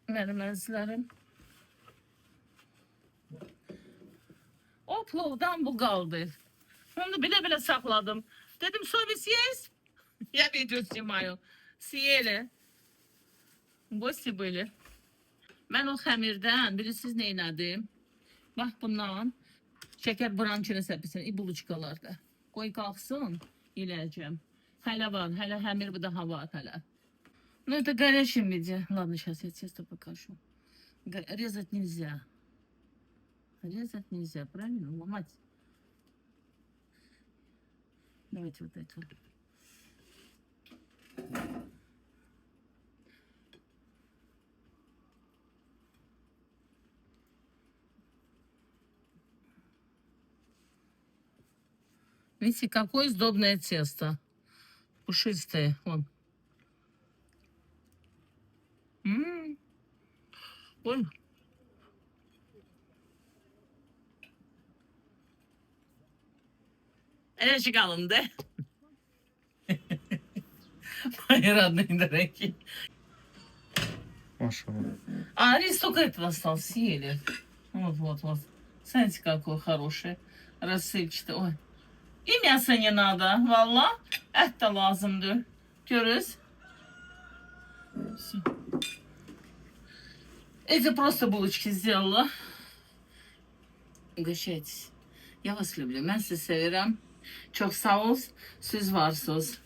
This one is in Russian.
Benim əzizlərim. O plovdan bu kaldı. Onu bile sakladım. Dedim совесть Я видео снимаю. Съели. Boşu böyle. Ben o xəmirdən bilirsiniz nə elədim? Bax bundan şeker brançını səpəsin, buluşkalarda. Qoy qalxsın, yeləyəcəm. Hələ var, hələ xəmir bu daha var hələ. Ну это горячим виде. Ладно, сейчас я тесто покажу. Резать нельзя. Резать нельзя, правильно? Ломать. Давайте вот это. Видите, какое сдобное тесто. Пушистое. Вон. Ой. Это çıkalım de. Мои родные дорогие. Машалlah. А рис только этого остался, съели. Вот. Смотрите, какой хороший. Рассыпчатый. Ой. И мяса не надо, валла. Это lazımdır. Görürüz. Все. Эти просто булочки сделала. Угощайтесь. Я вас люблю. Ben sizi severim. Çok sağ ol. Siz varsınız.